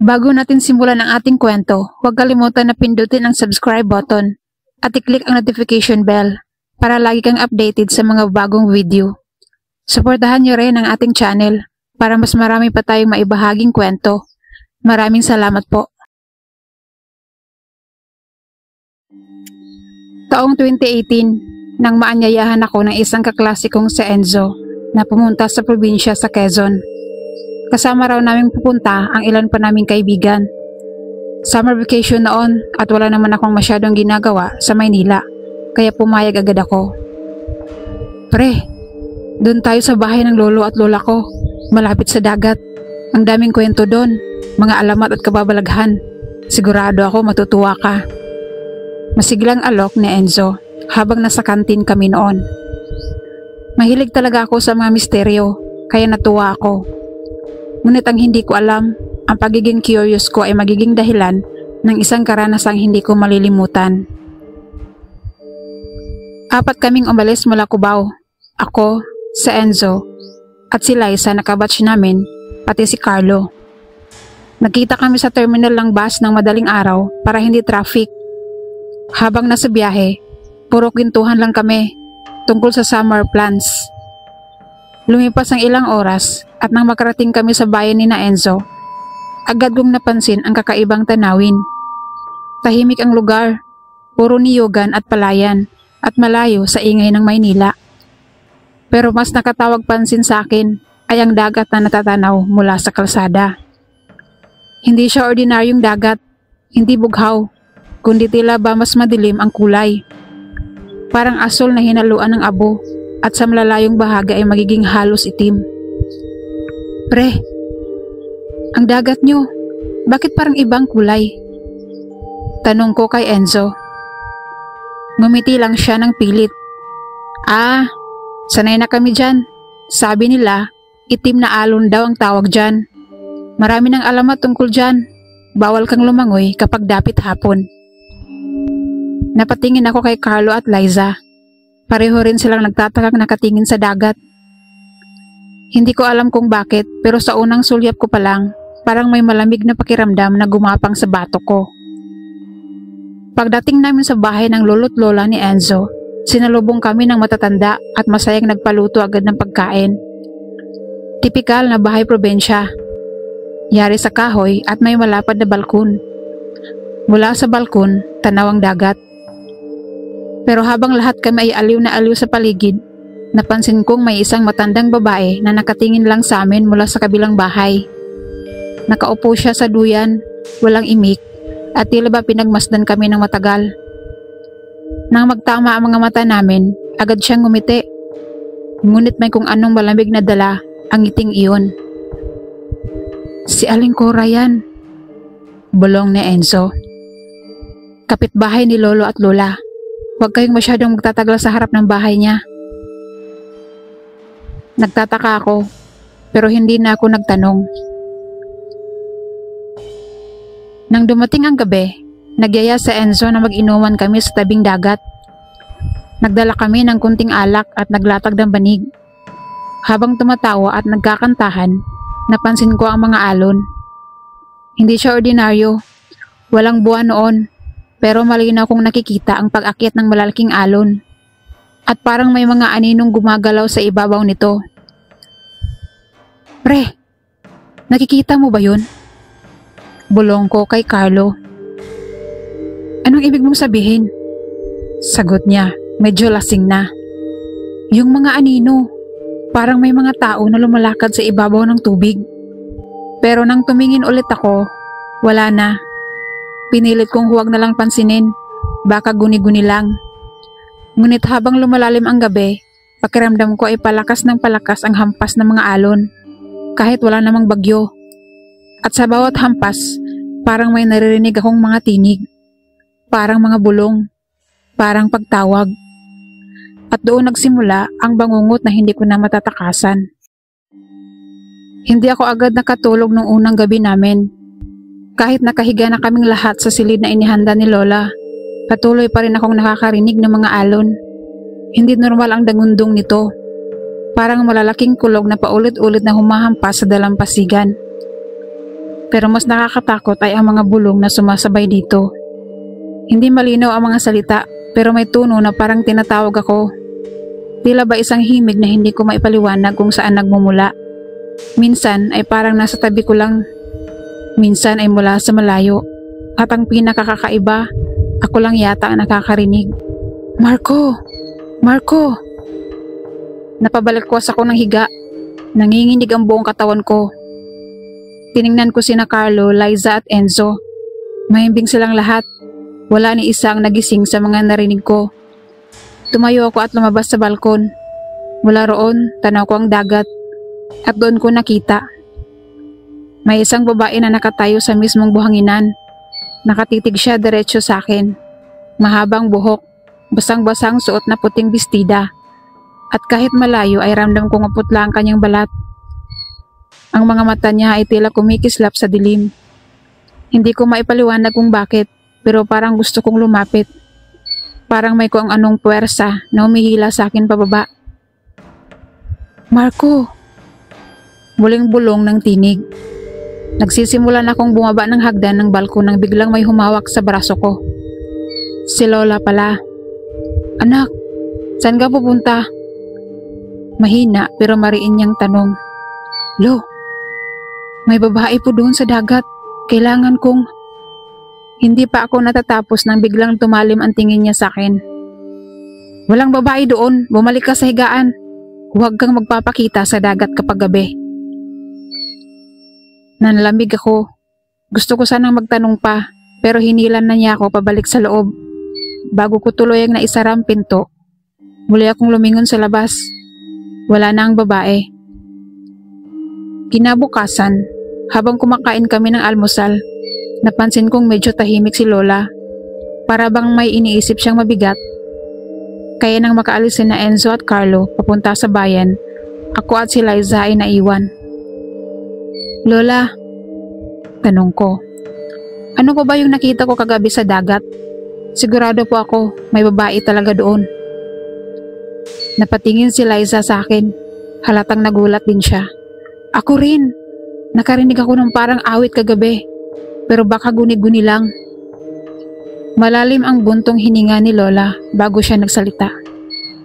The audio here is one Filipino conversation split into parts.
Bago natin simulan ang ating kwento, huwag kalimutan na pindutin ang subscribe button at i-click ang notification bell para lagi kang updated sa mga bagong video. Suportahan niyo rin ang ating channel para mas marami pa tayong maibahaging kwento. Maraming salamat po. Taong 2018, nang maanyayahan ako ng isang kaklase kong si Enzo na pumunta sa probinsya sa Quezon. Kasama raw naming pupunta ang ilan pa naming kaibigan. Summer vacation noon at wala naman akong masyadong ginagawa sa Maynila, kaya pumayag agad ako. Pre, doon tayo sa bahay ng lolo at lola ko, malapit sa dagat. Ang daming kwento doon, mga alamat at kababalaghan. Sigurado ako matutuwa ka. Masiglang alok ni Enzo habang nasa kantin kami noon. Mahilig talaga ako sa mga misteryo, kaya natuwa ako. Ngunit ang hindi ko alam, ang pagiging curious ko ay magiging dahilan ng isang karanasang hindi ko malilimutan. 4 kaming umalis mula Cubao. Ako, si Enzo, at si Liza na kabatch namin, pati si Carlo. Nagkita kami sa terminal ng bus ng madaling araw para hindi traffic. Habang nasa biyahe, puro kwentuhan lang kami tungkol sa summer plans. Lumipas ang ilang oras at nang makarating kami sa bayan ni na Enzo, agad kong napansin ang kakaibang tanawin. Tahimik ang lugar, puro niyugan at palayan at malayo sa ingay ng Maynila. Pero mas nakatawag pansin sa akin ay ang dagat na natatanaw mula sa kalsada. Hindi siya ordinaryong dagat, hindi bughaw, kundi tila ba mas madilim ang kulay. Parang asol na hinaluan ng abo at sa malalayong bahagi ay magiging halos itim. Pre, ang dagat nyo, bakit parang ibang kulay? Tanong ko kay Enzo. Ngumiti lang siya ng pilit. Sanay na kami dyan. Sabi nila, itim na alon daw ang tawag dyan. Marami ng alamat tungkol dyan. Bawal kang lumangoy kapag dapit hapon. Napatingin ako kay Carlo at Liza. Pareho rin silang nagtatakang nakatingin sa dagat. Hindi ko alam kung bakit, pero sa unang sulyap ko pa lang, parang may malamig na pakiramdam na gumapang sa batok ko. Pagdating namin sa bahay ng lolo't lola ni Enzo, sinalubong kami ng matatanda at masayang nagpaluto agad ng pagkain. Tipikal na bahay probensya. Yari sa kahoy at may malapad na balkon. Mula sa balkon, tanaw ang dagat. Pero habang lahat kami ay aliw na aliw sa paligid, napansin kong may isang matandang babae na nakatingin lang sa amin mula sa kabilang bahay. Nakaupo siya sa duyan, walang imik, at tila ba pinagmasdan kami ng matagal. Nang magtama ang mga mata namin, agad siyang ngumiti. Ngunit may kung anong malamig na dala ang ngiting iyon. Si Aling Cora yan, bulong ni Enzo. Kapitbahay ni lolo at lola. Huwag kayong masyadong magtatagal sa harap ng bahay niya. Nagtataka ako, pero hindi na ako nagtanong. Nang dumating ang gabi, nagyaya sa Enzo na mag-inuman kami sa tabing dagat. Nagdala kami ng kunting alak at naglatag ng banig. Habang tumatawa at nagkakantahan, napansin ko ang mga alon. Hindi siya ordinaryo, walang buwan noon. Pero malinaw kong nakikita ang pag-akyat ng malalaking alon. At parang may mga aninong gumagalaw sa ibabaw nito. Pre, nakikita mo ba yun? Bulong ko kay Carlo. Anong ibig mong sabihin? Sagot niya, medyo lasing na. Yung mga anino, parang may mga tao na lumalakad sa ibabaw ng tubig. Pero nang tumingin ulit ako, wala na. Pinilit kong huwag na lang pansinin, baka guni-guni lang. Ngunit habang lumalalim ang gabi, pakiramdam ko ay palakas ng palakas ang hampas ng mga alon, kahit wala namang bagyo. At sa bawat hampas, parang may naririnig akong mga tinig, parang mga bulong, parang pagtawag. At doon nagsimula ang bangungot na hindi ko na matatakasan. Hindi ako agad nakatulog nung unang gabi namin. Kahit nakahiga na kaming lahat sa silid na inihanda ni Lola, patuloy pa rin akong nakakarinig ng mga alon. Hindi normal ang dangundong nito. Parang malalaking kulog na paulit-ulit na humahampas sa dalampasigan. Pero mas nakakatakot ay ang mga bulong na sumasabay dito. Hindi malinaw ang mga salita pero may tono na parang tinatawag ako. Tila ba isang himig na hindi ko maipaliwanag kung saan nagmumula. Minsan ay parang nasa tabi ko lang. Minsan ay mula sa malayo. At ang pinakakakaiba, ako lang yata ang nakakarinig. Marco! Marco! Napabalikwas ako ng higa. Nanginginig ang buong katawan ko. Tiningnan ko sina Carlo, Liza at Enzo. Mahimbing silang lahat. Wala ni isa ang nagising sa mga narinig ko. Tumayo ako at lumabas sa balkon. Mula roon, tanaw ko ang dagat. At doon ko nakita. May isang babae na nakatayo sa mismong buhanginan. Nakatitig siya diretso sa akin. Mahabang buhok, basang-basang suot na puting bestida. At kahit malayo ay ramdam kong maputla ang kanyang balat. Ang mga mata niya ay tila kumikislap sa dilim. Hindi ko maipaliwanag kung bakit, pero parang gusto kong lumapit. Parang may kung anong puwersa na humihila sa akin pababa. Marco! Muling bulong ng tinig. Nagsisimulan akong bumaba ng hagdan ng balkon nang biglang may humawak sa braso ko. Si Lola pala. Anak, saan ka pupunta? Mahina pero mariin niyang tanong. Lo, may babae po doon sa dagat. Kailangan kong... Hindi pa ako natatapos nang biglang tumalim ang tingin niya sa akin. Walang babae doon. Bumalik ka sa higaan. Huwag kang magpapakita sa dagat kapag gabi. Nanlamig ako. Gusto ko sanang magtanong pa, pero hinilan na niya ako pabalik sa loob. Bago ko tuloy ang naisara ang pinto, muli akong lumingon sa labas. Wala na ang babae. Kinabukasan, habang kumakain kami ng almusal, napansin kong medyo tahimik si Lola. Para bang may iniisip siyang mabigat. Kaya nang makaalis na Enzo at Carlo papunta sa bayan, ako at si Liza ay naiwan. Lola, tanong ko, ano po ba yung nakita ko kagabi sa dagat? Sigurado po ako, may babae talaga doon. Napatingin si Liza sa akin. Halatang nagulat din siya. Ako rin. Nakarinig ako ng parang awit kagabi. Pero baka guni-guni lang. Malalim ang buntong hininga ni Lola bago siya nagsalita.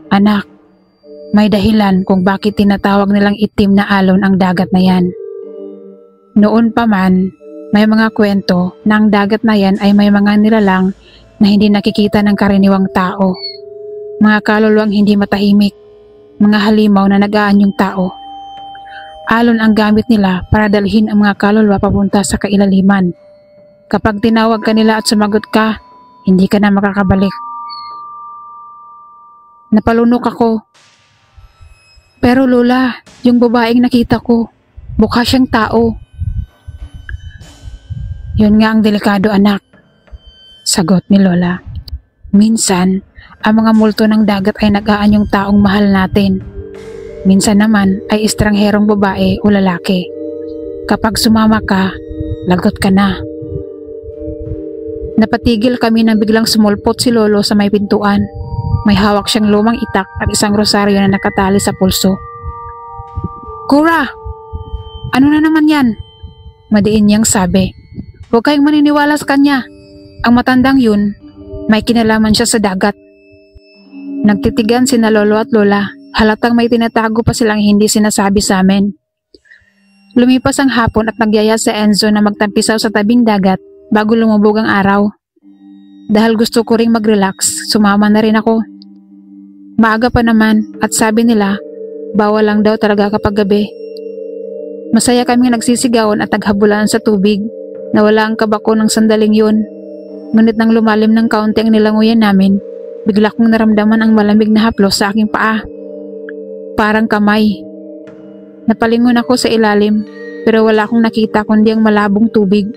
Anak, may dahilan kung bakit tinatawag nilang itim na alon ang dagat na yan. Noon pa man, may mga kwento na ang dagat na yan ay may mga nilalang na hindi nakikita ng karaniwang tao. Mga kaluluwang hindi matahimik, mga halimaw na nag-aanyong tao. Alon ang gamit nila para dalhin ang mga kaluluwa papunta sa kailaliman. Kapag tinawag ka nila at sumagot ka, hindi ka na makakabalik. Napalunok ako. Pero Lola, yung babaeng nakita ko, mukha siyang tao. Yun nga ang delikado anak, sagot ni Lola. Minsan, ang mga multo ng dagat ay nag-aanyong taong mahal natin. Minsan naman ay estrangherong babae o lalaki. Kapag sumama ka, lagot ka na. Napatigil kami nang biglang sumulpot si Lolo sa may pintuan. May hawak siyang lumang itak at isang rosaryo na nakatali sa pulso. Cora! Ano na naman yan? Madiin niyang sabi. Huwag kayong maniniwala sa kanya. Ang matandang yun, may kinalaman siya sa dagat. Nagtitigan sina Lolo at Lola. Halatang may tinatago pa silang hindi sinasabi sa amin. Lumipas ang hapon at nagyaya sa Enzo na magtampisaw sa tabing dagat bago lumubog ang araw. Dahil gusto ko ring mag-relax, sumama na rin ako. Maaga pa naman at sabi nila, bawal lang daw talaga kapag gabi. Masaya kaming nagsisigawan at naghabulan sa tubig. Nawala ang kabako ng sandaling yun. Ngunit nang lumalim ng kaunti ang nilanguyan namin, bigla kong naramdaman ang malamig na haplos sa aking paa. Parang kamay. Napalingon ako sa ilalim pero wala akong nakita kundi ang malabong tubig.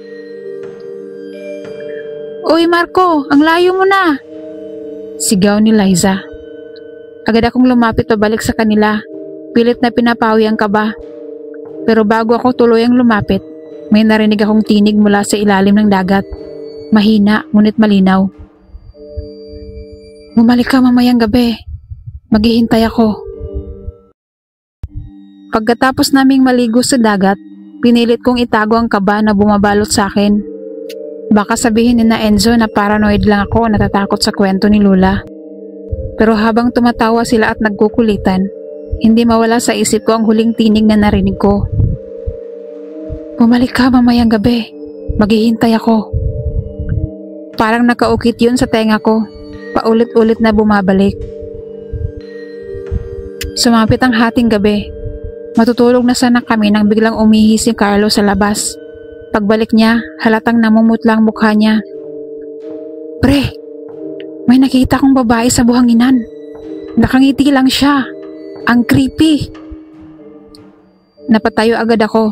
Uy Marco, ang layo mo na! Sigaw ni Liza. Agad akong lumapit pabalik sa kanila. Pilit na pinapawi ang kaba. Pero bago ako tuluyang lumapit, may narinig akong tinig mula sa ilalim ng dagat. Mahina ngunit malinaw. Bumalik ka mamayang gabi. Maghihintay ako. Pagkatapos naming maligo sa dagat, Pinilit kong itago ang kaba na bumabalot sa akin. Baka sabihin ni na Enzo na paranoid lang ako o natatakot sa kwento ni Lola. Pero habang tumatawa sila at nagkukulitan, hindi mawala sa isip ko ang huling tinig na narinig ko. "Bumalik ka mamayang gabi. Maghihintay ako." Parang nakaukit yun sa tenga ko. Paulit-ulit na bumabalik. Sumapit ang hating gabi. Matutulog na sana kami nang biglang umihi si Carlo sa labas. Pagbalik niya, halatang namumutla ang mukha niya. "Pre, may nakita kong babae sa buhanginan. Nakangiti lang siya. Ang creepy." Napatayo agad ako.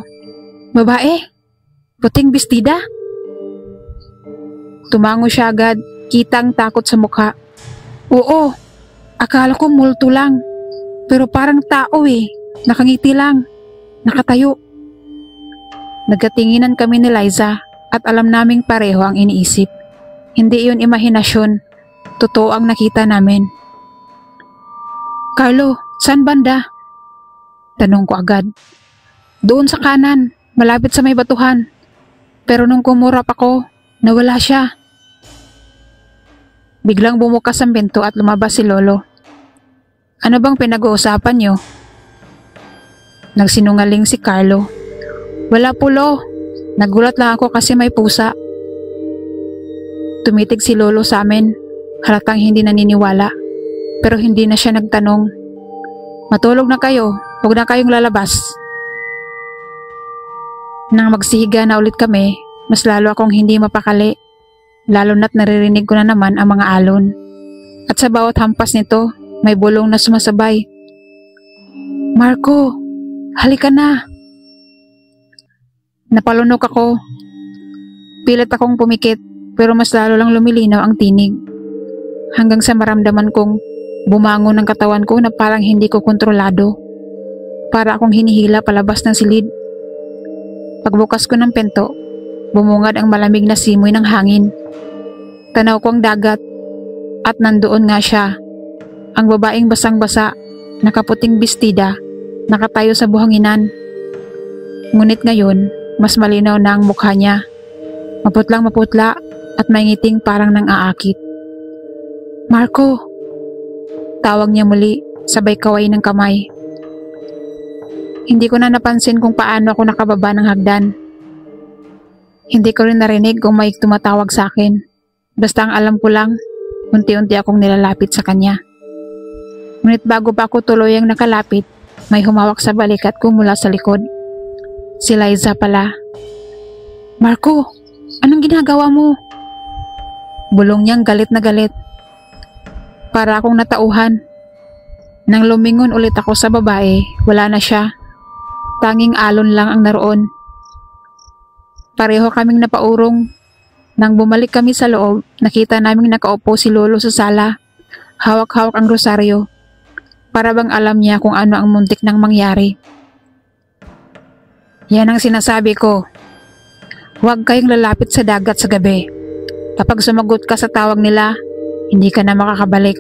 "Babae? Puting bestida?" Tumango siya agad, kitang takot sa mukha. "Oo, akala ko multo lang. Pero parang tao eh. Nakangiti lang. Nakatayo." Nagkatinginan kami ni Liza at alam naming pareho ang iniisip. Hindi iyon imahinasyon. Totoo ang nakita namin. "Carlo, saan banda?" Tanong ko agad. "Doon sa kanan, malapit sa may batuhan. Pero nung kumurap ako, nawala siya." Biglang bumukas ang pinto at lumabas si Lolo. "Ano bang pinag-uusapan niyo?" Nagsinungaling si Carlo. "Wala po, Lo. Nagulat lang ako kasi may pusa." Tumitig si Lolo sa amin. Halatang hindi naniniwala. Pero hindi na siya nagtanong. "Matulog na kayo. Huwag na kayong lalabas." Nang magsihiga na ulit kami, mas lalo akong hindi mapakali. Lalo na't naririnig ko na naman ang mga alon. At sa bawat hampas nito, may bulong na sumasabay. "Marco, halika na." Napalunok ako. Pilit akong pumikit pero mas lalo lang lumilinaw ang tinig. Hanggang sa maramdaman kong bumangon ang katawan ko na parang hindi ko kontrolado. Para akong hinihila palabas ng silid. Pagbukas ko ng pinto, bumungad ang malamig na simoy ng hangin. Tanaw ko ang dagat at nandoon nga siya. Ang babaeng basang-basa, nakaputing bestida, nakatayo sa buhanginan. Ngunit ngayon, mas malinaw na ang mukha niya. Maputlang maputla at may ngiting parang nang aakit. "Marco!" Tawag niya muli, sabay kaway ng kamay. Hindi ko na napansin kung paano ako nakababa ng hagdan. Hindi ko rin narinig kung may tumatawag sa akin. Basta ang alam ko lang, unti-unti akong nilalapit sa kanya. Ngunit bago pa ako tuluyang nakalapit, may humawak sa balikat ko mula sa likod. Si Liza pala. "Marco, anong ginagawa mo?" Bulong niyang galit na galit. Para akong natauhan. Nang lumingon ulit ako sa babae, wala na siya. Tanging alon lang ang naroon. Pareho kaming napaurong. Nang bumalik kami sa loob, nakita naming nakaupo si Lolo sa sala. Hawak-hawak ang rosaryo. Para bang alam niya kung ano ang muntik nang mangyari. "Yan ang sinasabi ko. Huwag kayong lalapit sa dagat sa gabi. Kapag sumagot ka sa tawag nila, hindi ka na makakabalik."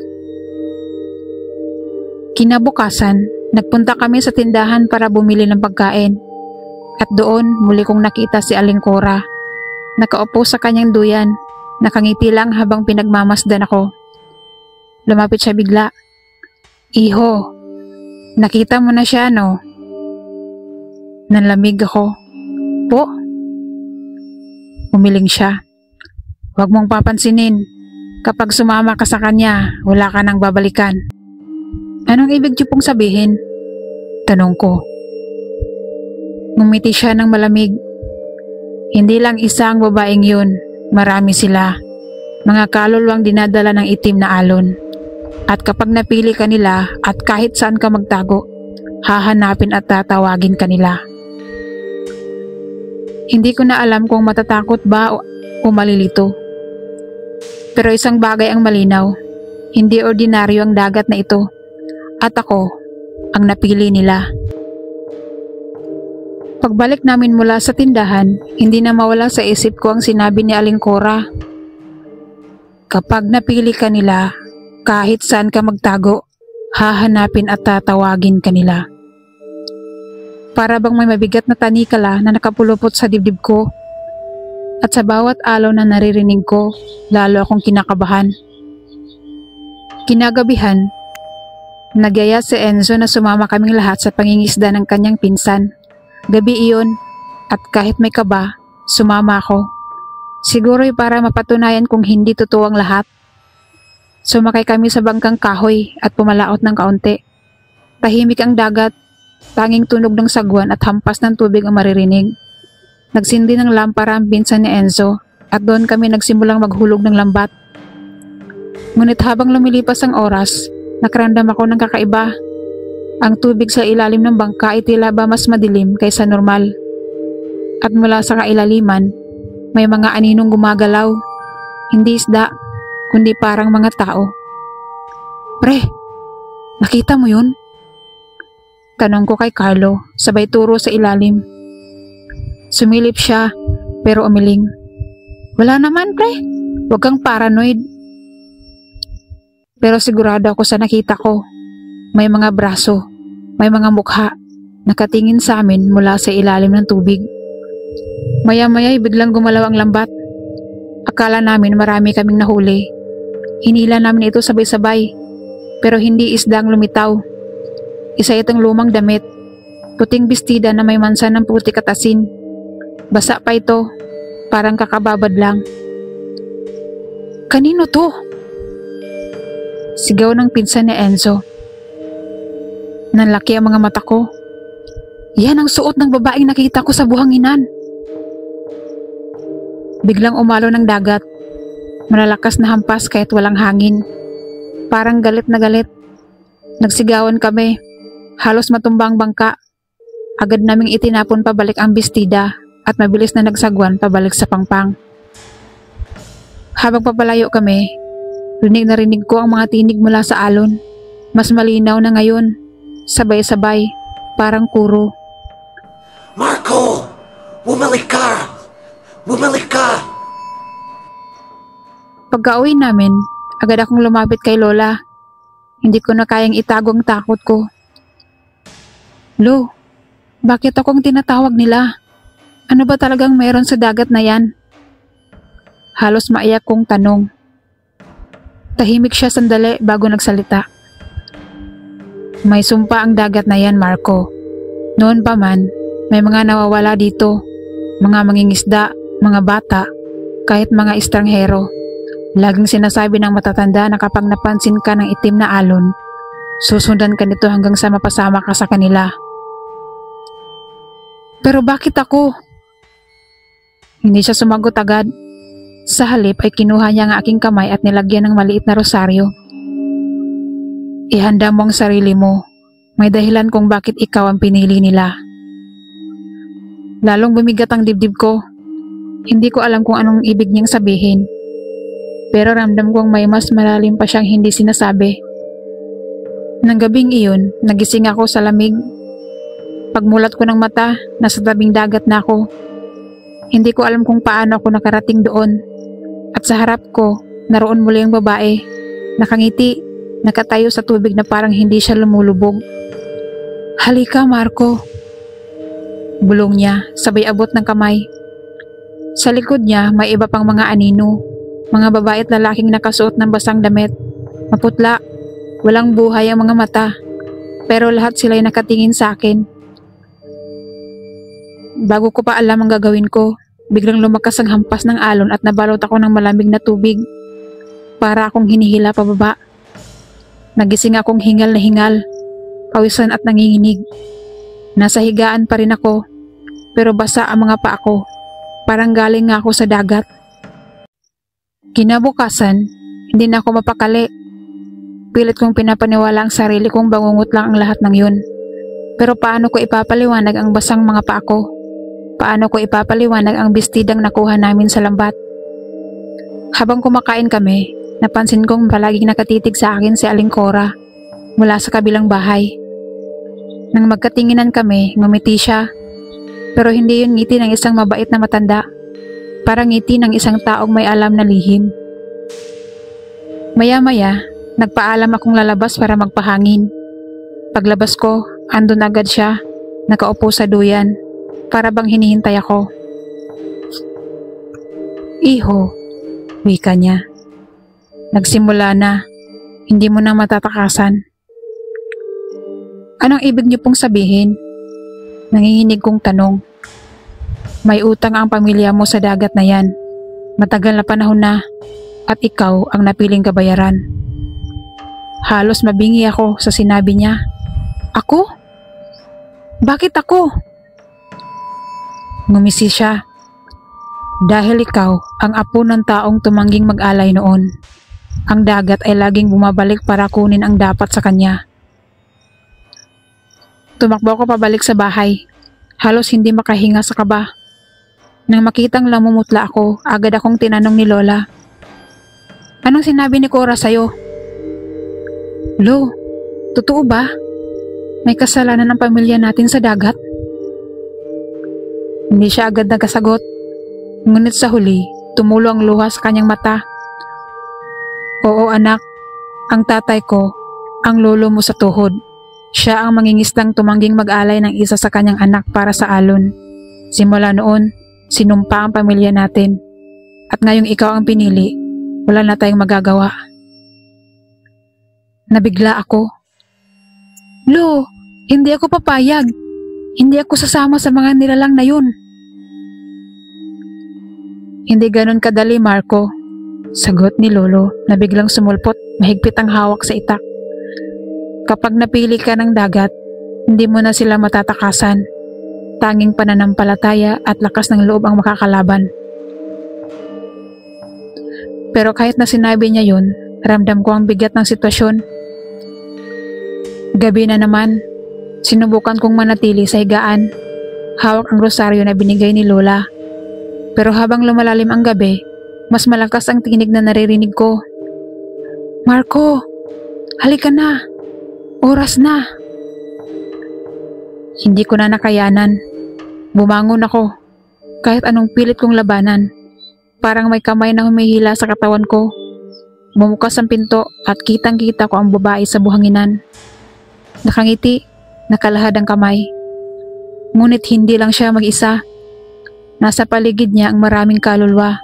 Kinabukasan, nagpunta kami sa tindahan para bumili ng pagkain. At doon, muli kong nakita si Aling Cora. Nakaupo sa kanyang duyan, nakangiti lang habang pinagmamasdan ako. Lumapit siya bigla. "Iho, nakita mo na siya, no?" Nanlamig ako. "Po?" Umiling siya. "Huwag mong papansinin. Kapag sumama ka sa kanya, wala ka nang babalikan." "Anong ibig niyo pong sabihin?" Tanong ko. Ngumiti siya ng malamig. "Hindi lang isa ang babaeng yun. Marami sila. Mga kaluluwang dinadala ng itim na alon. At kapag napili ka nila at kahit saan ka magtago, hahanapin at tatawagin ka nila." Hindi ko na alam kung matatakot ba o malilito. Pero isang bagay ang malinaw. Hindi ordinaryo ang dagat na ito. At ako, ang napili nila. Pagbalik namin mula sa tindahan, hindi na mawala sa isip ko ang sinabi ni Aling Cora. Kapag napili ka nila, kahit saan ka magtago, hahanapin at tatawagin ka nila. Para bang may mabigat na tanikala na nakapulupot sa dibdib ko. At sa bawat alaw na naririnig ko, lalo akong kinakabahan. Kinagabihan, nagyaya si Enzo na sumama kaming lahat sa pangingisda ng kanyang pinsan. Gabi iyon, at kahit may kaba, sumama ako. Siguro'y para mapatunayan kung hindi totoo ang lahat. Sumakay kami sa bangkang kahoy at pumalaot ng kaunti. Tahimik ang dagat, tanging tunog ng sagwan at hampas ng tubig ang maririnig. Nagsindi ng lampara ang pinsan ni Enzo at doon kami nagsimulang maghulog ng lambat. Ngunit habang lumilipas ang oras, nakaramdam ako ng kakaiba. Ang tubig sa ilalim ng bangka ay tila ba mas madilim kaysa normal. At mula sa kailaliman, may mga aninong gumagalaw. Hindi isda, kundi parang mga tao. Pre, nakita mo yun? Tanong ko kay Carlo, sabay turo sa ilalim. Sumilip siya, pero umiling. Wala naman, pre. Huwag kang paranoid. Pero sigurado ako sa nakita ko. May mga braso, may mga mukha, nakatingin sa amin mula sa ilalim ng tubig. Maya-maya'y biglang gumalaw ang lambat. Akala namin marami kaming nahuli. Hinila namin ito sabay-sabay, pero hindi isda ang lumitaw. Isa itong lumang damit, puting bestida na may mansa ng putik at asin. Basa pa ito, parang kakababad lang. Kanino to? Sigaw ng pinsan ni Enzo. Nanlaki ang mga mata ko. Yan ang suot ng babaeng nakita ko sa buhanginan. Biglang umalo ng dagat. Malalakas na hampas kahit walang hangin. Parang galit na galit. Nagsigawan kami. Halos matumba ang bangka. Agad naming itinapon pabalik ang bestida at mabilis na nagsagwan pabalik sa pangpang. Habang papalayo kami, rinig na rinig ko ang mga tinig mula sa alon. Mas malinaw na ngayon. Sabay-sabay, parang kuro. Marco! Bumalik ka! Bumalik ka! Pagka-uwi namin, agad akong lumapit kay Lola. Hindi ko na kayang itago ang takot ko. Lo, bakit akong tinatawag nila? Ano ba talagang meron sa dagat na yan? Halos maiyak kong tanong. Tahimik siya sandali bago nagsalita. May sumpa ang dagat na yan, Marco. Noon pa man, may mga nawawala dito. Mga mangingisda, mga bata, kahit mga estranghero. Laging sinasabi ng matatanda na kapag napansin ka ng itim na alon, susundan ka nito hanggang sa mapasama ka sa kanila. Pero bakit ako? Hindi siya sumagot agad. Sa halip ay kinuha niya ang aking kamay at nilagyan ng maliit na rosaryo. Ihanda mo ang sarili mo. May dahilan kung bakit ikaw ang pinili nila. Lalong bumigat ang dibdib ko. Hindi ko alam kung anong ibig niyang sabihin. Pero ramdam kong may mas malalim pa siyang hindi sinasabi. Nang gabing iyon, nagising ako sa lamig. Pagmulat ko ng mata, nasa tabing dagat na ako. Hindi ko alam kung paano ako nakarating doon. At sa harap ko, naroon muli ang babae. Nakangiti, nakatayo sa tubig na parang hindi siya lumulubog. Halika, Marco. Bulong niya, sabay abot ng kamay. Sa likod niya, may iba pang mga anino. Mga babae at lalaking nakasuot ng basang damit. Maputla, walang buhay ang mga mata. Pero lahat sila'y nakatingin sa akin. Bago ko pa alam ang gagawin ko, biglang lumakas ang hampas ng alon at nabalot ako ng malamig na tubig. Para akong hinihila pababa. Nagising akong hingal na hingal, pawisan at nanginginig. Nasa higaan pa rin ako, pero basa ang mga paa ko. Parang galing nga ako sa dagat. Kinabukasan, hindi na ako mapakali. Pilit kong pinapaniwala ang sarili kong bangungot lang ang lahat ng yun. Pero paano ko ipapaliwanag ang basang mga paa ko? Paano ko ipapaliwanag ang bestidang nakuha namin sa lambat? Habang kumakain kami, napansin kong palaging nakatitig sa akin si Aling Cora mula sa kabilang bahay. Nang magkatinginan kami, ngumiti siya. Pero hindi yun ngiti ng isang mabait na matanda. Parang ngiti ng isang taong may alam na lihim. Maya-maya, nagpaalam akong lalabas para magpahangin. Paglabas ko, andun agad siya. nakaupo sa duyan, para bang hinihintay ako. Iho, wika niya. Nagsimula na, hindi mo na matatakasan. Anong ibig niyo pong sabihin? Nanginginig kong tanong. May utang ang pamilya mo sa dagat na yan. Matagal na panahon na, at ikaw ang napiling kabayaran. Halos mabingi ako sa sinabi niya. Ako? Bakit ako? Ngumisi siya. Dahil ikaw ang apo ng taong tumangging mag-alay noon. Ang dagat ay laging bumabalik para kunin ang dapat sa kanya. Tumakbo ako pabalik sa bahay. Halos hindi makahinga sa kaba. Nang makitang lamumutla ako, agad akong tinanong ni Lola. Anong sinabi ni Cora sa'yo? Lo, totoo ba? May kasalanan ng pamilya natin sa dagat? Hindi siya agad nagkasagot. Ngunit sa huli, tumulo ang luha sa kanyang mata. Oo anak, ang tatay ko, ang lolo mo sa tuhod. Siya ang mangingisdang tumangging mag-alay ng isa sa kanyang anak para sa alon. Simula noon, sinumpa ang pamilya natin. At ngayong ikaw ang pinili, wala na tayong magagawa. Nabigla ako. Lo, hindi ako papayag. Hindi ako sasama sa mga nilalang na yun. Hindi ganon kadali, Marco. Sagot ni Lolo na biglang sumulpot, mahigpit ang hawak sa itak. Kapag napili ka ng dagat, hindi mo na sila matatakasan. Tanging pananampalataya at lakas ng loob ang makakalaban. Pero kahit na sinabi niya yun, ramdam ko ang bigat ng sitwasyon. Gabi na naman, sinubukan kong manatili sa higaan. Hawak ang rosaryo na binigay ni Lola. Pero habang lumalalim ang gabi, mas malakas ang tinig na naririnig ko. Marco, halika na. Oras na. Hindi ko na nakayanan. Bumangon ako. Kahit anong pilit kong labanan. Parang may kamay na humihila sa katawan ko. Bumukas ang pinto at kitang-kita ko ang babae sa buhanginan. Nakangiti, nakalahad ang kamay. Ngunit hindi lang siya mag-isa. Nasa paligid niya ang maraming kaluluwa.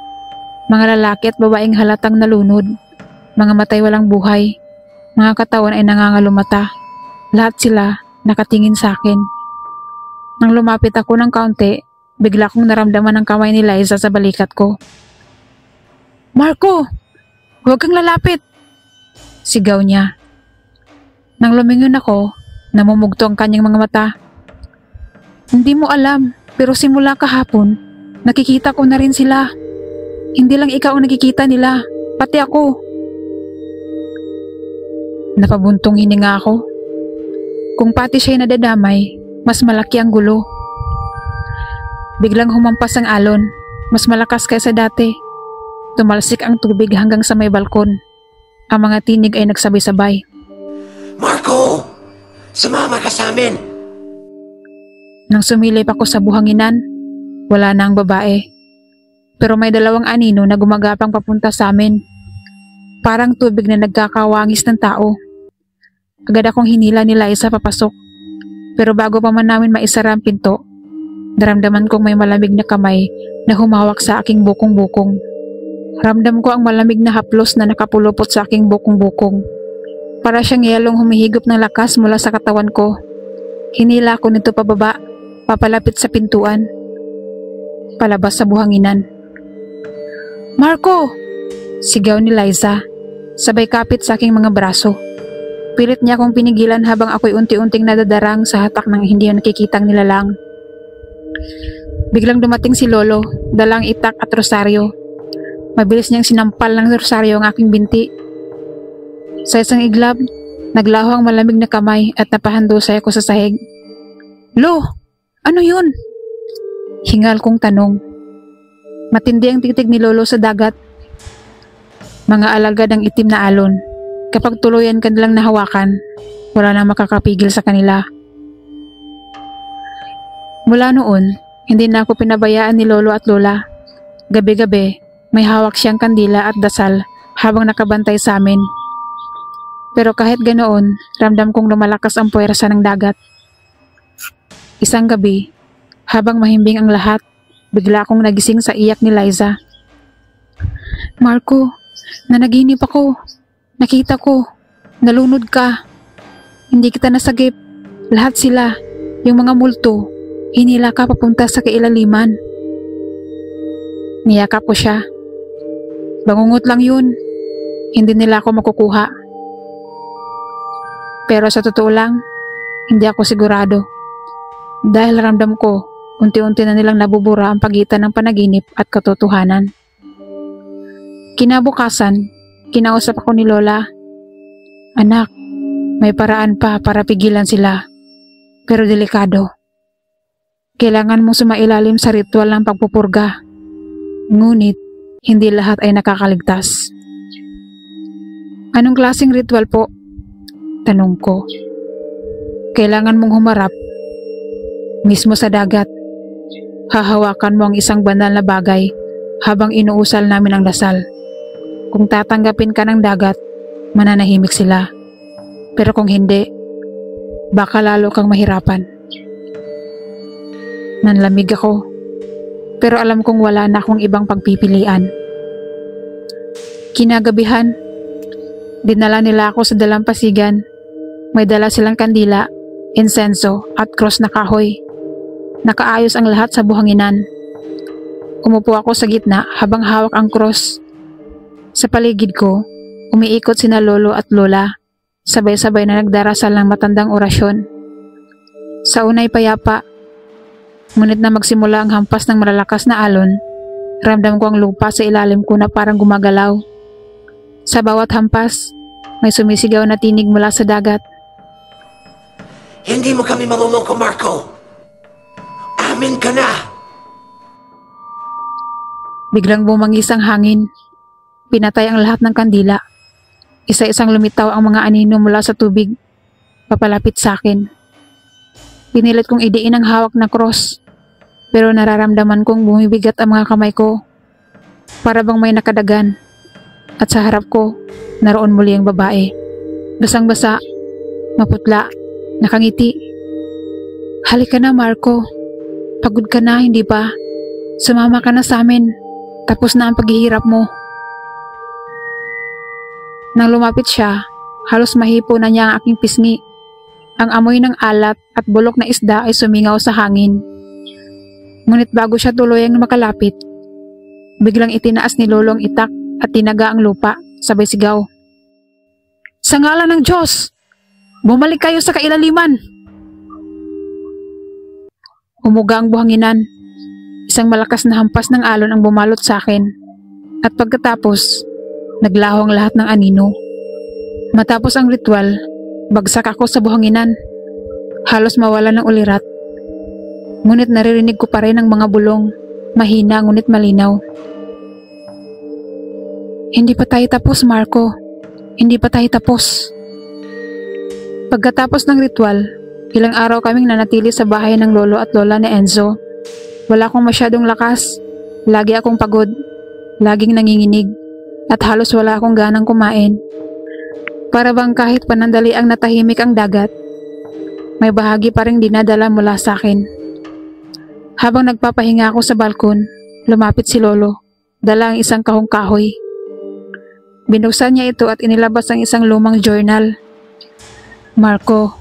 Mga lalaki at babaeng halatang nalunod. Mga matay walang buhay. Mga katawan ay nangangalumata. Lahat sila nakatingin sa akin. Nang lumapit ako ng kaunti, bigla kong naramdaman ang kamay ni Liza sa balikat ko. Marco! Huwag kang lalapit! Sigaw niya. Nang lumingon ako, namumugto ang kanyang mga mata. Hindi mo alam, pero simula kahapon, nakikita ko na rin sila. Hindi lang ikaw ang nakikita nila, pati ako. Napabuntong hininga ako. Kung pati siya'y nadadamay, mas malaki ang gulo. Biglang humampas ang alon, mas malakas kaysa dati. Tumalsik ang tubig hanggang sa may balkon. Ang mga tinig ay nagsabay-sabay. Marco! Sumama ka sa amin! Nang sumilip ako sa buhanginan, wala na ang babae. Pero may dalawang anino na gumagapang papunta sa amin. Parang tubig na nagkakawangis ng tao. Agad akong hinila ni Liza papasok. Pero bago pa man namin maisara ang pinto, naramdaman kong may malamig na kamay na humawak sa aking bukong-bukong. Ramdam ko ang malamig na haplos na nakapulupot sa aking bukong-bukong. Para siyang yelong humihigop ng lakas mula sa katawan ko. Hinila ko nito pababa, papalapit sa pintuan. Palabas sa buhanginan. Marco! Sigaw ni Liza, sabay kapit sa aking mga braso. Pilit niya akong pinigilan habang ako'y unti-unting nadadarang sa hatak ng hindi nakikitang nilalang. Biglang dumating si Lolo, dalang itak at rosaryo. Mabilis niyang sinampal ng rosaryo ang aking binti. Sa isang iglap, naglaho ang malamig na kamay at napahandusay ako sa sahig. Lo, ano yun? Hingal kong tanong. Matindi ang titig ni Lolo sa dagat. Mga alagad ang itim na alon. Kapag tuluyan ka nilang nahawakan, wala na makakapigil sa kanila. Mula noon, hindi na ako pinabayaan ni Lolo at Lola. Gabi-gabi, may hawak siyang kandila at dasal habang nakabantay sa amin. Pero kahit ganoon, ramdam kong lumalakas ang puwersa ng dagat. Isang gabi, habang mahimbing ang lahat, bigla akong nagising sa iyak ni Liza. Marco, nanaginip ako. Nakita ko. Nalunod ka. Hindi kita nasagip. Lahat sila, yung mga multo, hinila ka papunta sa kailaliman. Niyakap ko siya. Bangungot lang yun. Hindi nila ako makukuha. Pero sa totoo lang, hindi ako sigurado. Dahil ramdam ko, unti-unti na nilang nabubura ang pagitan ng panaginip at katotohanan. Kinabukasan, kinausap ako ni Lola. Anak, may paraan pa para pigilan sila. Pero delikado. Kailangan mong sumailalim sa ritual ng pagpupurga. Ngunit, hindi lahat ay nakakaligtas. Anong klaseng ritual po? Tanong ko. Kailangan mong humarap mismo sa dagat. Hahawakan mo ang isang banal na bagay habang inuusal namin ang dasal. Kung tatanggapin ka ng dagat, mananahimik sila. Pero kung hindi, baka lalo kang mahirapan. Nanlamig ako, pero alam kong wala na akong ibang pagpipilian. Kinagabihan, dinala nila ako sa dalampasigan. May dala silang kandila, insenso at cross na kahoy. Nakaayos ang lahat sa buhanginan. Umupo ako sa gitna habang hawak ang cross. Sa paligid ko, umiikot sina lolo at lola, sabay-sabay na nagdarasal ng matandang orasyon. Sa unay payapa, ngunit na magsimula ang hampas ng malalakas na alon, ramdam ko ang lupa sa ilalim ko na parang gumagalaw. Sa bawat hampas, may sumisigaw na tinig mula sa dagat. Hindi mo kami mamumungko, Marco. Amin ka na. Biglang bumangis ang hangin. Pinatay ang lahat ng kandila. Isa-isang lumitaw ang mga anino mula sa tubig, papalapit sa akin. Pinilit kong idiin ang hawak na cross, pero nararamdaman kong bumibigat ang mga kamay ko. Para bang may nakadagan. At sa harap ko, naroon muli ang babae. Basang-basa, maputla, nakangiti. Halika na, Marco. Pagod ka na, hindi ba? Sumama ka na sa amin. Tapos na ang paghihirap mo. Nang lumapit siya, halos mahipo na niya ang aking pisngi. Ang amoy ng alat at bulok na isda ay sumingaw sa hangin. Ngunit bago siya tuluyang makalapit, biglang itinaas ni Lolo ang itak at tinaga ang lupa, sabay sigaw. Sa ngalan ng Diyos, bumalik kayo sa kailaliman! Umuga ang buhanginan. Isang malakas na hampas ng alon ang bumalot sa akin. At pagkatapos, naglaho ang lahat ng anino. Matapos ang ritual, bagsak ako sa buhanginan. Halos mawala ng ulirat. Ngunit naririnig ko pa rin ang mga bulong, mahina ngunit malinaw. Hindi pa tayo tapos, Marco. Hindi pa tayo tapos. Pagkatapos ng ritual, ilang araw kaming nanatili sa bahay ng lolo at lola ni Enzo. Wala akong masyadong lakas. Lagi akong pagod. Laging nanginginig. At halos wala akong ganang kumain. Para bang kahit panandali ang natahimik ang dagat, may bahagi pa ring dinadala mula sa akin. Habang nagpapahinga ako sa balkon, lumapit si Lolo. Dala ang isang kahong kahoy. Binuksan niya ito at inilabas ang isang lumang journal. Marco,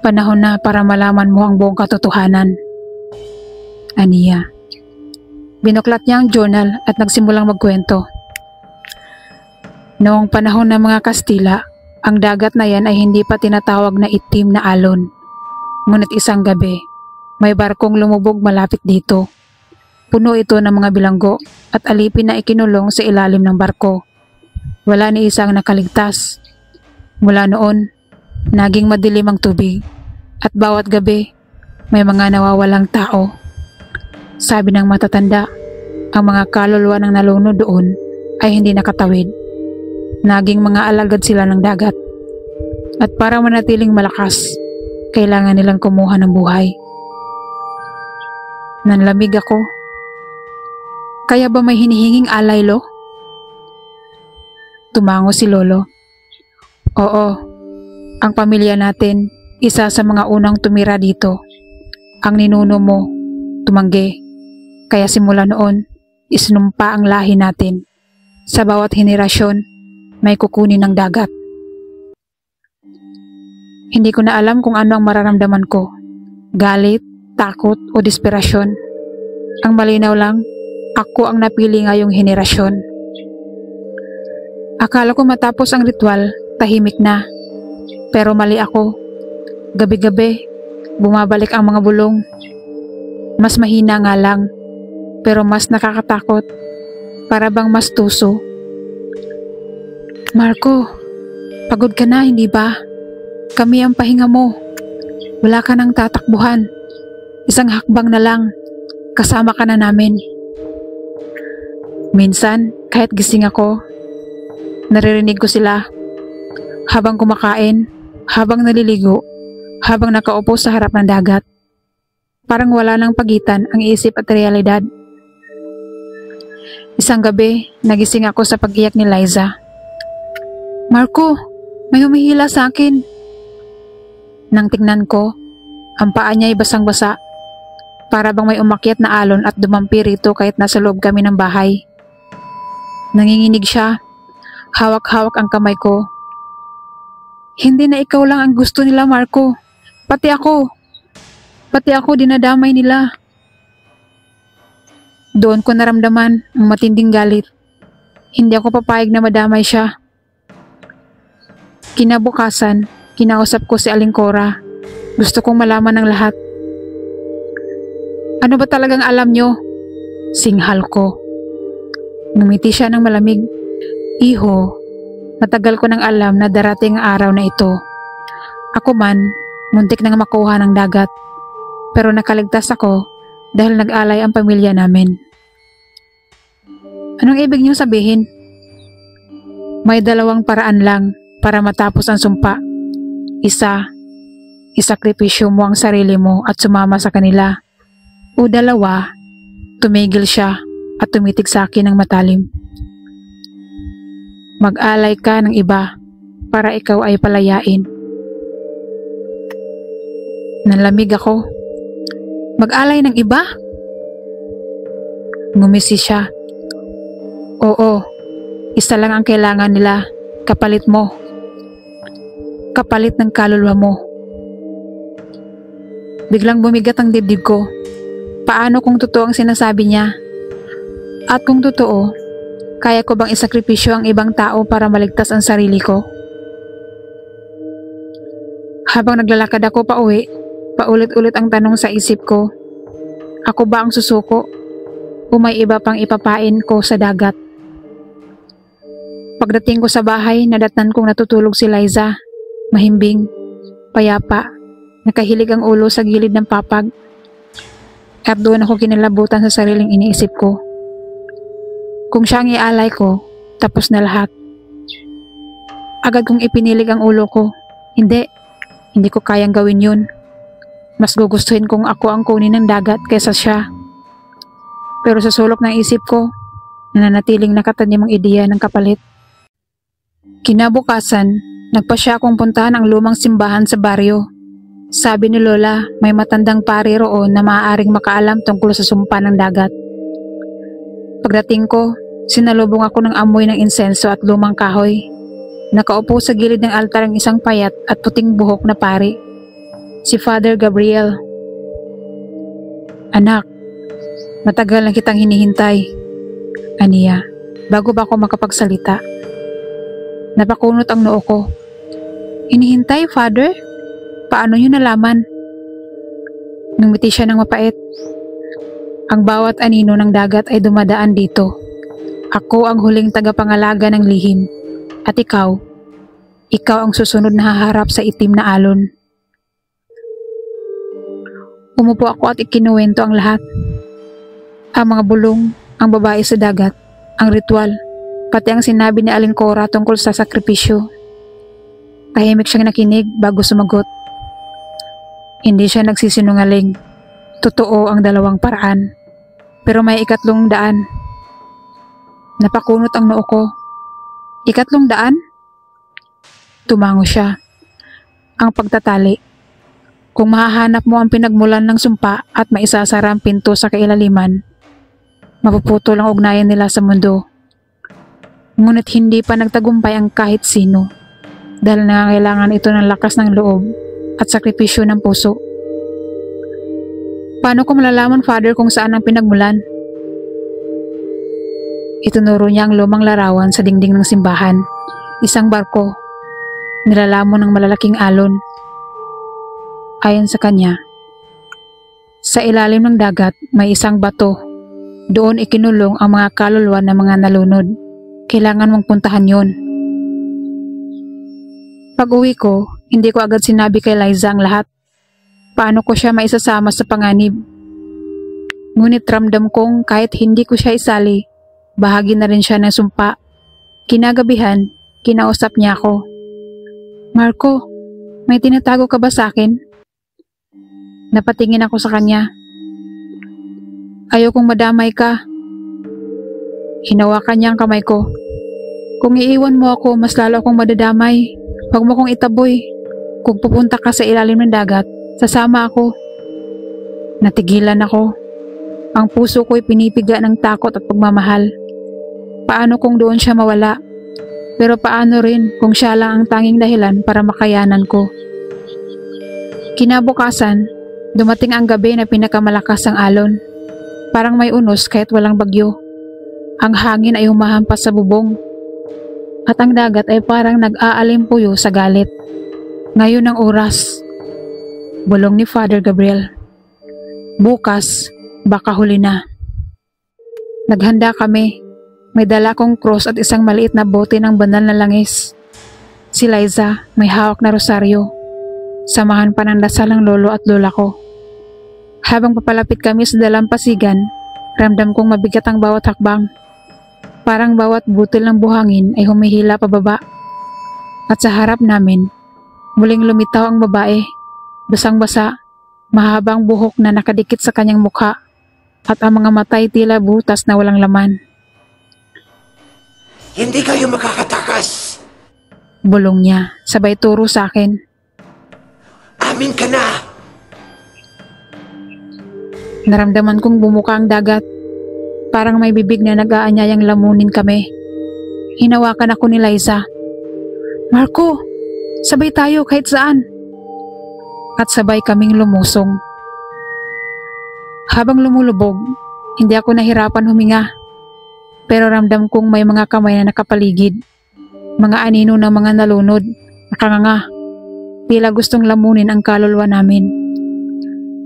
panahon na para malaman mo ang buong katotohanan. Aniya. Binuklat niya ang journal at nagsimulang magkwento. Noong panahon ng mga Kastila, ang dagat na yan ay hindi pa tinatawag na itim na alon. Ngunit isang gabi, may barkong lumubog malapit dito. Puno ito ng mga bilanggo at alipin na ikinulong sa ilalim ng barko. Wala ni isang nakaligtas. Mula noon, naging madilim ang tubig at bawat gabi, may mga nawawalang tao. Sabi ng matatanda, ang mga kaluluwa ng nalunod doon ay hindi nakatawid. Naging mga alagad sila ng dagat. At para manatiling malakas, kailangan nilang kumuha ng buhay. Nanlamig ako. Kaya ba may hinihinging alay, Lo? Tumango si Lolo. Oo, ang pamilya natin, isa sa mga unang tumira dito. Ang ninuno mo, tumanggi. Kaya simula noon, isinumpa ang lahi natin. Sa bawat henerasyon, may kukunin ng dagat. Hindi ko na alam kung ano ang mararamdaman ko. Galit, takot o desperasyon. Ang malinaw lang, ako ang napili ngayong henerasyon. Akala ko matapos ang ritual, tahimik na. Pero mali ako. Gabi-gabi, bumabalik ang mga bulong. Mas mahina nga lang, pero mas nakakatakot. Para bang mas tuso. Marco, pagod ka na, hindi ba? Kami ang pahinga mo. Wala ka nang tatakbuhan. Isang hakbang na lang. Kasama ka na namin. Minsan, kahit gising ako, naririnig ko sila. Habang kumakain, habang naliligo, habang nakaupo sa harap ng dagat. Parang wala nang pagitan ang isip at realidad. Isang gabi, nagising ako sa pag-iyak ni Liza. Marco, may humihila sa akin. Nang tignan ko, ang paa niya ay basang-basa. Para bang may umakyat na alon at dumampi rito kahit nasa loob kami ng bahay. Nanginginig siya. Hawak-hawak ang kamay ko. Hindi na ikaw lang ang gusto nila, Marco. Pati ako. Pati ako dinadamay nila. Doon ko naramdaman ang matinding galit. Hindi ako papayag na madamay siya. Kinabukasan, kinausap ko si Aling Cora. Gusto kong malaman ng lahat. Ano ba talagang alam nyo? Singhal ko. Ngumiti siya ng malamig. Iho, matagal ko nang alam na darating ang araw na ito. Ako man, muntik nang makuha ng dagat. Pero nakaligtas ako dahil nag-alay ang pamilya namin. Anong ibig niyong sabihin? May dalawang paraan lang para matapos ang sumpa. Isa, isakripisyo mo ang sarili mo at sumama sa kanila. O dalawa, tumigil siya at tumitig sa akin ng matalim. Mag-alay ka ng iba para ikaw ay palayain. Nalamig ako. Mag-alay ng iba? Ngumisi siya. Oo, isa lang ang kailangan nila, kapalit mo. Kapalit ng kaluluwa mo. Biglang bumigat ang dibdib ko. Paano kung totoo ang sinasabi niya? At kung totoo, kaya ko bang isakripisyo ang ibang tao para maligtas ang sarili ko? Habang naglalakad ako pa uwi, paulit-ulit ang tanong sa isip ko. Ako ba ang susuko? O may iba pang ipapain ko sa dagat? Pagdating ko sa bahay, nadatnan kong natutulog si Liza. Mahimbing, payapa, nakahilig ang ulo sa gilid ng papag. At doon ako kinalabutan sa sariling iniisip ko. Kung siya ang ialay ko, tapos na lahat. Agad kong ipinilig ang ulo ko. Hindi ko kayang gawin yun. Mas gugustuhin kong ako ang kunin ng dagat kaysa siya. Pero sa sulok ng isip ko, nananatiling nakatanim ang ideya ng kapalit. Kinabukasan, nagpasya akong puntahan ang lumang simbahan sa baryo. Sabi ni Lola, may matandang pari roon na maaaring makaalam tungkol sa sumpa ng dagat. Pagdating ko, sinalubong ako ng amoy ng insenso at lumang kahoy. Nakaupo sa gilid ng altar ang isang payat at puting buhok na pari. Si Father Gabriel. Anak, matagal na kitang hinihintay. Aniya, bago ba ako makapagsalita? Napakunot ang noo ko. Hinihintay, Father? Paano niyo nalaman? Ngumiti siya ng mapait. Ang bawat anino ng dagat ay dumadaan dito. Ako ang huling tagapangalaga ng lihim. At ikaw ang susunod na haharap sa itim na alon. Umupo ako at ikinuwento ang lahat. Ang mga bulong, ang babae sa dagat, ang ritual, pati ang sinabi ni Aling Cora tungkol sa sakripisyo. Tahimik siyang nakinig bago sumagot. Hindi siya nagsisinungaling. Totoo ang dalawang paraan. Pero may ikatlong daan. Napakunot ang noo ko. Ikatlong daan? Tumango siya. Ang pagtatali. Kung mahahanap mo ang pinagmulan ng sumpa at maisasara ang pinto sa kailaliman, mapuputol ang ugnayan nila sa mundo. Ngunit hindi pa nagtagumpay ang kahit sino dahil nangangailangan ito ng lakas ng loob at sakripisyo ng puso. Paano ko malalaman, Father, kung saan ang pinagmulan? Itunuro niya ang lumang larawan sa dingding ng simbahan. Isang barko, nilalamon ng malalaking alon. Ayon sa kanya, sa ilalim ng dagat may isang bato. Doon ikinulong ang mga kaluluwa ng mga nalunod. Kailangan mong puntahan yon. Pag-uwi ko, hindi ko agad sinabi kay Liza ang lahat. Paano ko siya maisasama sa panganib? Ngunit ramdam kong kahit hindi ko siya isali, bahagi na rin siya ng sumpa. Kinagabihan, kinausap niya ako. Marco, may tinatago ka ba sa akin? Napatingin ako sa kanya. Ayokong madamay ka. Hinawakan niya ang kamay ko. Kung iiwan mo ako, mas lalo akong madadamay. Huwag mo kong itaboy. Kung pupunta ka sa ilalim ng dagat, sasama ako. Natigilan ako. Ang puso ko'y pinipiga ng takot at pagmamahal. Paano kung doon siya mawala? Pero paano rin kung siya lang ang tanging dahilan para makayanan ko? Kinabukasan, dumating ang gabi na pinakamalakas ang alon. Parang may unos kahit walang bagyo. Ang hangin ay humahampas sa bubong. At ang dagat ay parang nag-aalimpuyo sa galit. Ngayon ang oras. Bulong ni Father Gabriel. Bukas, baka huli na. Naghanda kami. May dala kong cross at isang maliit na bote ng banal na langis. Si Liza may hawak na rosaryo. Samahan pa ng dasal ng lolo at lola ko. Habang papalapit kami sa dalampasigan, ramdam kong mabigat ang bawat hakbang. Parang bawat butil ng buhangin ay humihila pababa. At sa harap namin, muling lumitaw ang babae. Basang-basa, mahabang buhok na nakadikit sa kanyang mukha, at ang mga matay tila butas na walang laman. Hindi kayo makakatakas! Bulong niya, sabay turo sa akin. Amin ka na! Naramdaman kong bumuka ang dagat. Parang may bibig na nag-aanyayang lamunin kami. Hinawakan ako ni Liza. Marco, sabay tayo kahit saan. At sabay kaming lumusong. Habang lumulubog, hindi ako nahirapan huminga. Pero ramdam kong may mga kamay na nakapaligid. Mga anino ng mga nalunod, nakanganga. Tila gustong lamunin ang kaluluwa namin.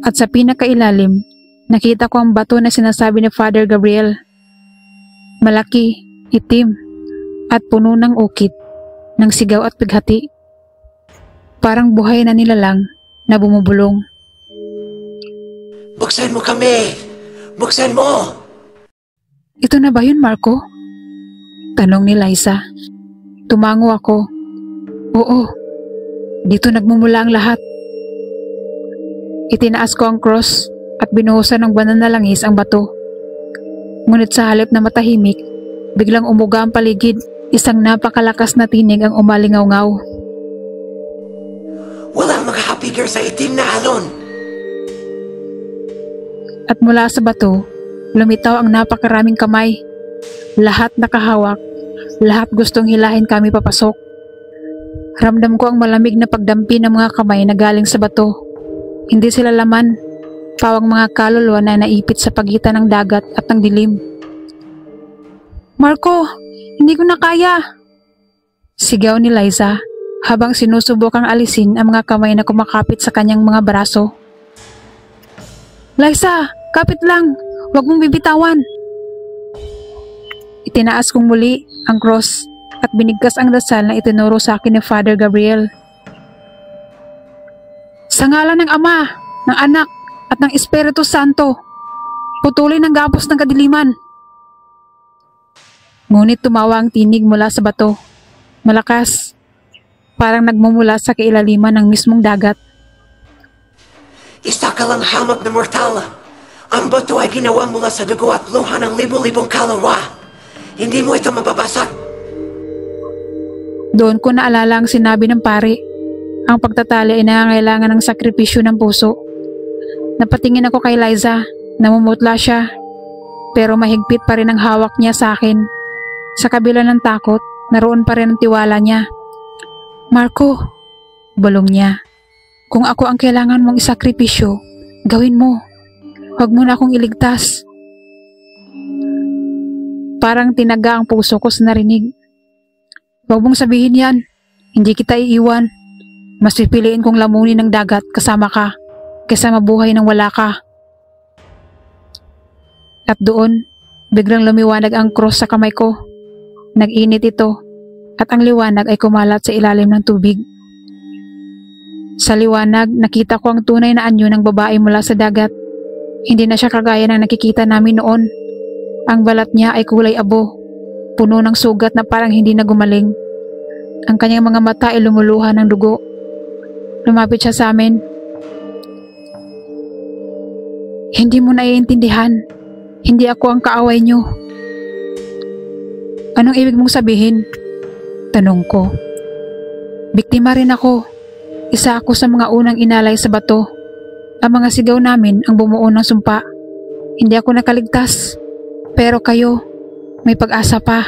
At sa pinakailalim, nakita ko ang bato na sinasabi ni Father Gabriel. Malaki, itim, at puno ng ukit, ng sigaw at pighati. Parang buhay na nilalang na bumubulong. Buksan mo kami! Buksan mo! Ito na ba yun, Marco? Tanong ni Liza. Tumango ako. Oo, dito nagmumula ang lahat. Itinaas ko ang cross at binuhusan ng banal na langis ang bato. Ngunit sa halip na matahimik, biglang umuga ang paligid. Isang napakalakas na tinig ang umalingaw-ngaw. Walang makakapigil sa itim na alon! At mula sa bato, lumitaw ang napakaraming kamay. Lahat nakahawak, lahat gustong hilahin kami papasok. Ramdam ko ang malamig na pagdampi ng mga kamay na galing sa bato. Hindi sila laman, pawang mga kaluluwa na naipit sa pagitan ng dagat at ng dilim. Marco, hindi ko na kaya! Sigaw ni Liza habang sinusubukang alisin ang mga kamay na kumakapit sa kanyang mga braso. Liza, kapit lang! Huwag mong bibitawan! Itinaas kong muli ang cross at binigkas ang dasal na itinuro sa akin ni Father Gabriel. Sa ngalan ng Ama, ng Anak, at ng Espiritu Santo, putulin ang gapos ng kadiliman. Ngunit tumawa ang tinig mula sa bato. Malakas, parang nagmumula sa kailaliman ng mismong dagat. Isa ka lang hamak na mortal. Ang bato ay ginawa mula sa dugo at luha ng libo-libong kaluluwa. Hindi mo ito mababasag. Doon ko naalala ang sinabi ng pare. Ang pagtatali ay nangangailangan ng sakripisyo ng puso. Napatingin ako kay Liza, namumutla siya, pero mahigpit pa rin ang hawak niya sa akin. Sa kabila ng takot, naroon pa rin ang tiwala niya. Marco, bulong niya, kung ako ang kailangan mong isakripisyo, gawin mo. Huwag mo na akong iligtas. Parang tinaga ang puso ko sa narinig. Huwag mong sabihin yan, hindi kita iiwan. Mas pipiliin kong lamunin ng dagat kasama ka, kaysa mabuhay nang wala ka. At doon, biglang lumiwanag ang cross sa kamay ko. Nag-init ito, at ang liwanag ay kumalat sa ilalim ng tubig. Sa liwanag, nakita ko ang tunay na anyo ng babae mula sa dagat. Hindi na siya kagaya ng nakikita namin noon. Ang balat niya ay kulay abo, puno ng sugat na parang hindi na gumaling. Ang kanyang mga mata ay lumuluha ng dugo. Lumapit siya sa amin. Hindi mo naiintindihan. Hindi ako ang kaaway niyo. Anong ibig mong sabihin? Tanong ko. Biktima rin ako. Isa ako sa mga unang inalay sa bato. Ang mga sigaw namin ang bumuo ng sumpa. Hindi ako nakaligtas. Pero kayo, may pag-asa pa.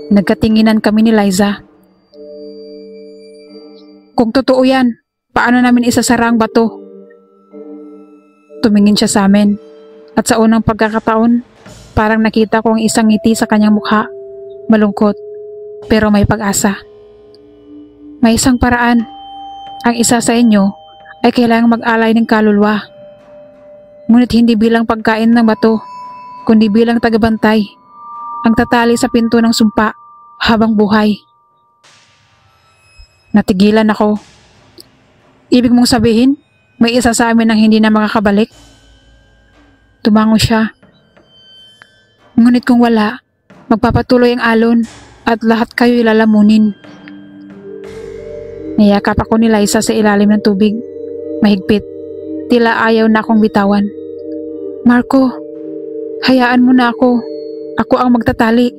Nagkatinginan kami ni Liza. Kung totoo yan, paano namin isasara ang bato? Tumingin siya sa amin, at sa unang pagkakataon, parang nakita ko ang isang ngiti sa kanyang mukha. Malungkot, pero may pag-asa. May isang paraan. Ang isa sa inyo ay kailangang mag-alay ng kaluluwa. Ngunit hindi bilang pagkain ng bato, kundi bilang tagabantay. Ang tatali sa pinto ng sumpa habang buhay. Natigilan ako. Ibig mong sabihin, may isa sa amin ang hindi na makakabalik? Tumango siya. Ngunit kung wala, magpapatuloy ang alon at lahat kayo ilalamunin. Niyakap ako ni Liza sa ilalim ng tubig. Mahigpit. Tila ayaw na akong bitawan. Marco, hayaan mo na ako. Ako ang magtatali.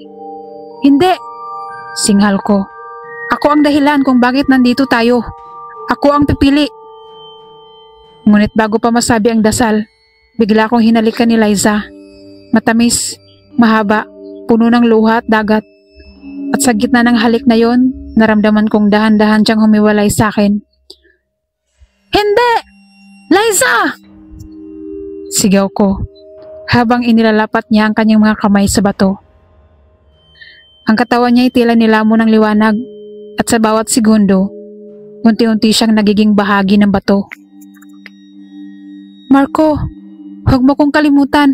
Hindi! Singhal ko. Ako ang dahilan kung bakit nandito tayo. Ako ang pipili. Ngunit bago pa masabi ang dasal, bigla akong hinalikan ni Liza. Matamis, mahaba, puno ng luha at dagat. At sa gitna ng halik na yon, naramdaman kong dahan-dahan siyang humiwalay sa akin. Hindi! Liza! Sigaw ko, habang inilalapat niya ang kanyang mga kamay sa bato. Ang katawan niya ay tila nilamon ng liwanag, at sa bawat segundo, unti-unti siyang nagiging bahagi ng bato. Marco, huwag mo kong kalimutan.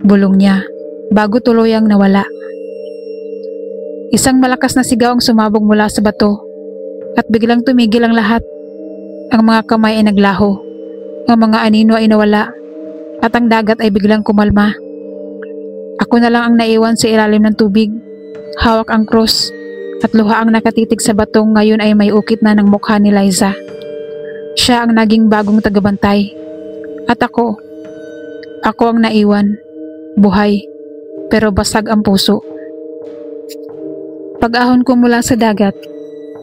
Bulong niya, bago tuluyang nawala. Isang malakas na sigaw ang sumabog mula sa bato, at biglang tumigil ang lahat. Ang mga kamay ay naglaho, ang mga anino ay nawala, at ang dagat ay biglang kumalma. Ako na lang ang naiwan sa ilalim ng tubig, hawak ang cross, at luha ang nakatitig sa batong ngayon ay may ukit na ng mukha ni Liza. Siya ang naging bagong tagabantay. At ako ang naiwan, buhay, pero basag ang puso. Pag-ahon ko mula sa dagat,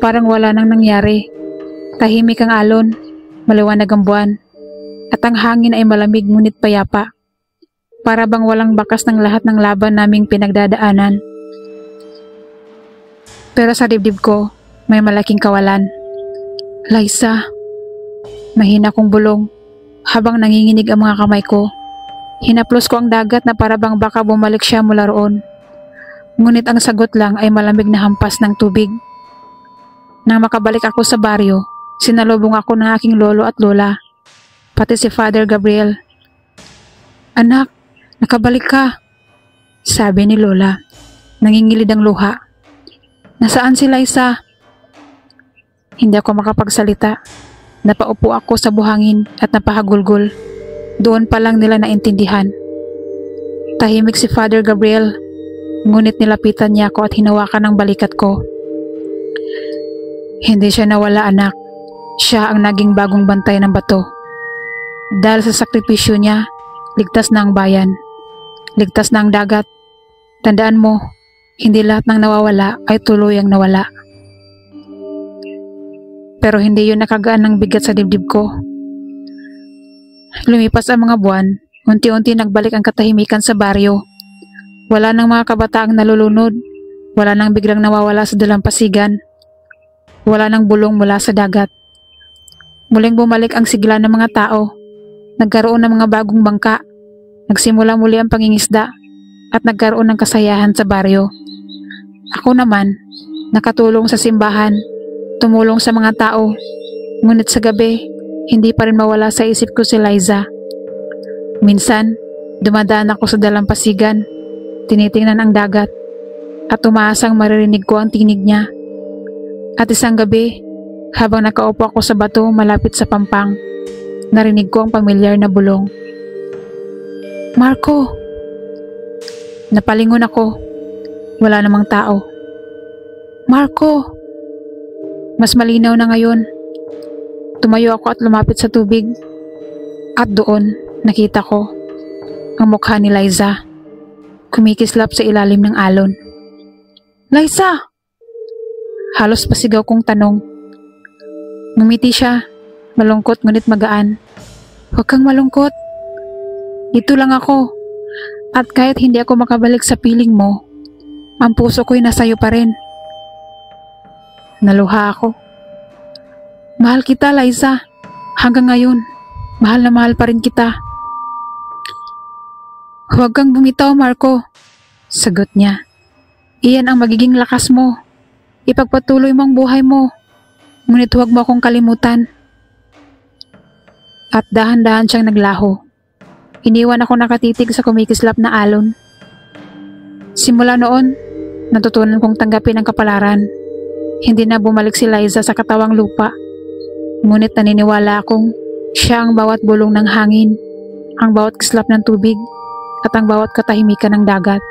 parang wala nang nangyari. Tahimik ang alon, maliwanag ang buwan, at ang hangin ay malamig ngunit payapa. Para bang walang bakas ng lahat ng laban naming pinagdadaanan. Pero sa dibdib ko, may malaking kawalan. Liza, mahina kong bulong, habang nanginginig ang mga kamay ko. Hinaplos ko ang dagat na para bang baka bumalik siya mula roon. Ngunit ang sagot lang ay malamig na hampas ng tubig. Nang makabalik ako sa baryo, sinalubong ako ng aking lolo at lola, pati si Father Gabriel. Anak, nakabalik ka, sabi ni lola. Nangingilid ang luha. Nasaan si Liza? Hindi ako makapagsalita. Napaupo ako sa buhangin at napahagulgol. Doon pa lang nila naintindihan. Tahimik si Father Gabriel, ngunit nilapitan niya ako at hinawakan ang balikat ko. Hindi siya nawala, anak. Siya ang naging bagong bantay ng bato. Dahil sa sakripisyo niya, ligtas na ang bayan. Ligtas na ang dagat. Tandaan mo, hindi lahat ng nawawala ay tuluyang nawala. pero hindi yun nakagaan ng bigat sa dibdib ko. Lumipas ang mga buwan, unti-unti nagbalik ang katahimikan sa baryo. Wala nang mga kabataang nalulunod, wala nang biglang nawawala sa dalampasigan, wala nang bulong mula sa dagat. Muling bumalik ang sigla ng mga tao, nagkaroon ng mga bagong bangka, nagsimula muli ang pangingisda, at nagkaroon ng kasayahan sa baryo. Ako naman, nakatulong sa simbahan, tumulong sa mga tao, ngunit sa gabi, hindi pa rin mawala sa isip ko si Liza. Minsan, dumadaan ako sa dalampasigan, tinitingnan ang dagat, at umaasang maririnig ko ang tinig niya. At isang gabi, habang nakaupo ako sa bato malapit sa pampang, narinig ko ang pamilyar na bulong. Marco! Napalingon ako. Wala namang tao. Marco! Mas malinaw na ngayon. Tumayo ako at lumapit sa tubig. At doon, nakita ko ang mukha ni Liza. Kumikislap sa ilalim ng alon. Liza! Halos pasigaw kong tanong. Ngumiti siya, malungkot ngunit magaan. Huwag kang malungkot. Ito lang ako. At kahit hindi ako makabalik sa piling mo, ang puso ko'y nasa'yo pa rin. Naluha ako. Mahal kita, Liza. Hanggang ngayon, mahal na mahal pa rin kita. Huwag kang bumitaw, Marco. Sagot niya. Iyan ang magiging lakas mo. Ipagpatuloy mo ang buhay mo. Ngunit huwag mo akong kalimutan. At dahan-dahan siyang naglaho. Iniwan ako nakatitig sa kumikislap na alon. Simula noon, natutunan kong tanggapin ang kapalaran. Hindi na bumalik si Liza sa katawang lupa. Ngunit naniniwala akong siya ang bawat bulong ng hangin, ang bawat kislap ng tubig, at ang bawat katahimikan ng dagat.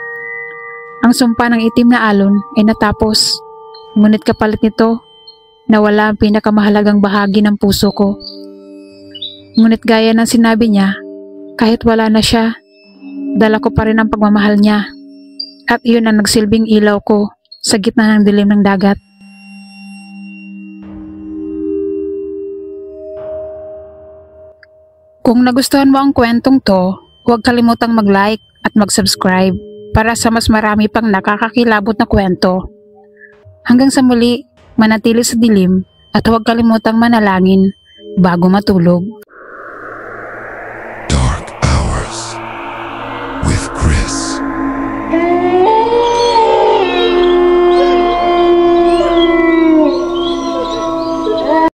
Ang sumpa ng itim na alon ay natapos. Ngunit kapalit nito, nawala ang pinakamahalagang bahagi ng puso ko. Ngunit gaya ng sinabi niya, kahit wala na siya, dala ko pa rin ang pagmamahal niya. At iyon ang nagsilbing ilaw ko sa gitna ng dilim ng dagat. Kung nagustuhan mo ang kwentong to, huwag kalimutang mag-like at mag-subscribe para sa mas marami pang nakakakilabot na kwento. Hanggang sa muli, manatili sa dilim at huwag kalimutang manalangin bago matulog.